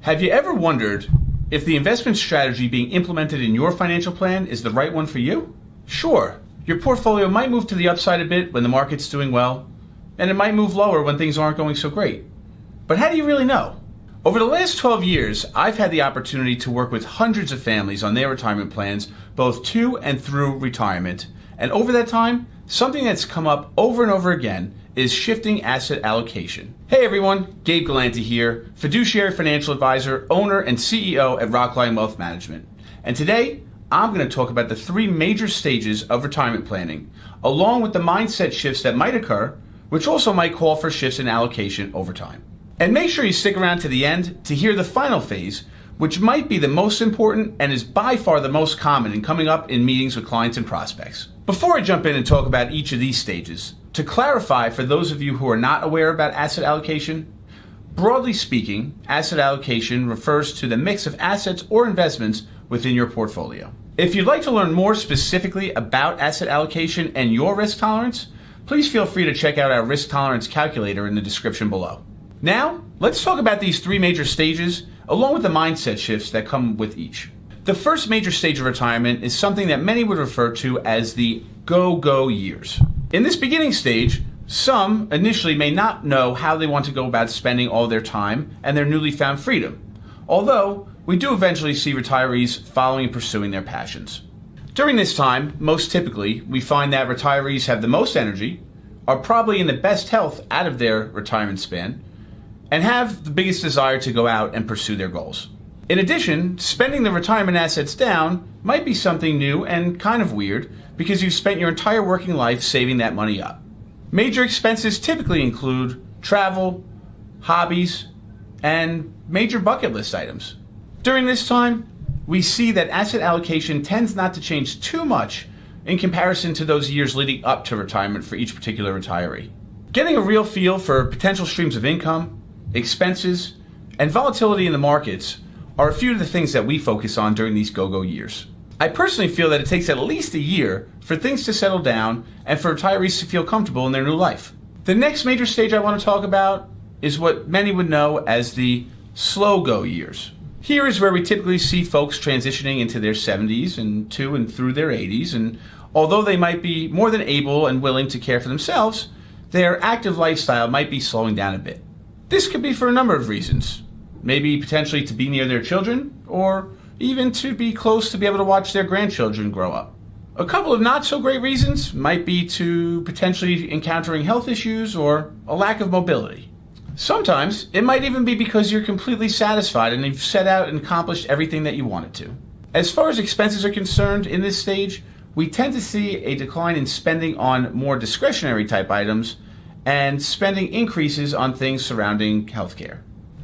Have you ever wondered if the investment strategy being implemented in your financial plan is the right one for you? Sure, your portfolio might move to the upside a bit when the market's doing well, and it might move lower when things aren't going so great. But how do you really know? Over the last 12 years, I've had the opportunity to work with hundreds of families on their retirement plans, both to and through retirement. And over that time, something that's come up over and over again is shifting asset allocation. Hey everyone, Gabe Galante here, fiduciary financial advisor, owner, and CEO at Rockline Wealth Management. And today, I'm going to talk about the three major stages of retirement planning, along with the mindset shifts that might occur, which also might call for shifts in allocation over time. And make sure you stick around to the end to hear the final phase, which might be the most important and is by far the most common in coming up in meetings with clients and prospects. Before I jump in and talk about each of these stages, to clarify for those of you who are not aware about asset allocation, broadly speaking, asset allocation refers to the mix of assets or investments within your portfolio. If you'd like to learn more specifically about asset allocation and your risk tolerance, please feel free to check out our risk tolerance calculator in the description below. Now, let's talk about these three major stages, along with the mindset shifts that come with each. The first major stage of retirement is something that many would refer to as the go-go years. In this beginning stage, some initially may not know how they want to go about spending all their time and their newly found freedom, although we do eventually see retirees following and pursuing their passions. During this time, most typically, we find that retirees have the most energy, are probably in the best health out of their retirement span, and have the biggest desire to go out and pursue their goals. In addition, spending the retirement assets down might be something new and kind of weird because you've spent your entire working life saving that money up. Major expenses typically include travel, hobbies, and major bucket list items. During this time, we see that asset allocation tends not to change too much in comparison to those years leading up to retirement for each particular retiree. Getting a real feel for potential streams of income, expenses, and volatility in the markets are a few of the things that we focus on during these go-go years. I personally feel that it takes at least a year for things to settle down and for retirees to feel comfortable in their new life. The next major stage I want to talk about is what many would know as the slow-go years. Here is where we typically see folks transitioning into their 70s and to and through their 80s, and although they might be more than able and willing to care for themselves, their active lifestyle might be slowing down a bit. This could be for a number of reasons. Maybe potentially to be near their children, or even to be close to be able to watch their grandchildren grow up. A couple of not so great reasons might be to potentially encountering health issues or a lack of mobility. Sometimes it might even be because you're completely satisfied and you've set out and accomplished everything that you wanted to. As far as expenses are concerned in this stage, we tend to see a decline in spending on more discretionary type items and spending increases on things surrounding healthcare.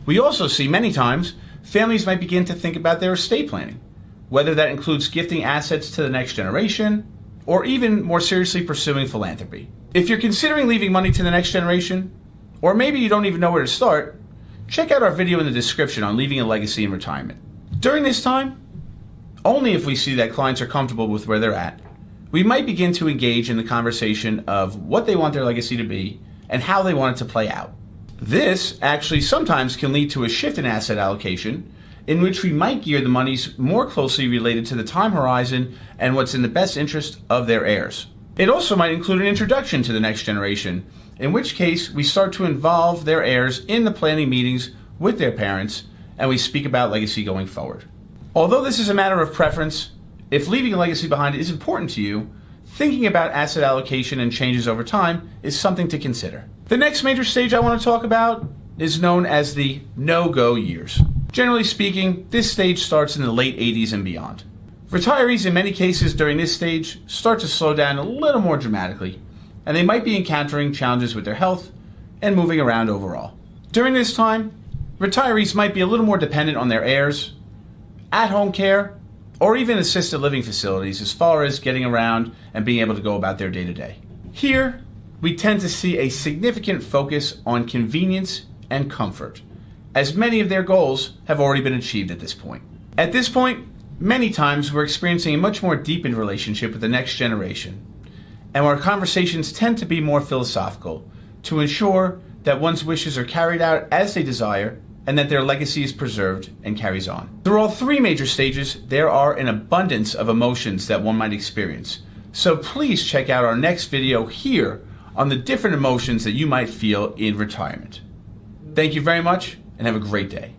We also see many times families might begin to think about their estate planning, whether that includes gifting assets to the next generation or even more seriously pursuing philanthropy. If you're considering leaving money to the next generation, or maybe you don't even know where to start, check out our video in the description on leaving a legacy in retirement. During this time, only if we see that clients are comfortable with where they're at, we might begin to engage in the conversation of what they want their legacy to be and how they want it to play out. This actually sometimes can lead to a shift in asset allocation in which we might gear the monies more closely related to the time horizon and what's in the best interest of their heirs. It also might include an introduction to the next generation, in which case we start to involve their heirs in the planning meetings with their parents and we speak about legacy going forward. Although this is a matter of preference, if leaving a legacy behind is important to you, thinking about asset allocation and changes over time is something to consider. The next major stage I want to talk about is known as the no-go years. Generally speaking, this stage starts in the late 80s and beyond. Retirees in many cases during this stage start to slow down a little more dramatically, and they might be encountering challenges with their health and moving around overall. During this time, retirees might be a little more dependent on their heirs, at-home care, or even assisted living facilities as far as getting around and being able to go about their day-to-day. Here, we tend to see a significant focus on convenience and comfort, as many of their goals have already been achieved at this point. At this point, many times we're experiencing a much more deepened relationship with the next generation, and our conversations tend to be more philosophical to ensure that one's wishes are carried out as they desire and that their legacy is preserved and carries on. Through all three major stages, there are an abundance of emotions that one might experience. So please check out our next video here on the different emotions that you might feel in retirement. Thank you very much and have a great day.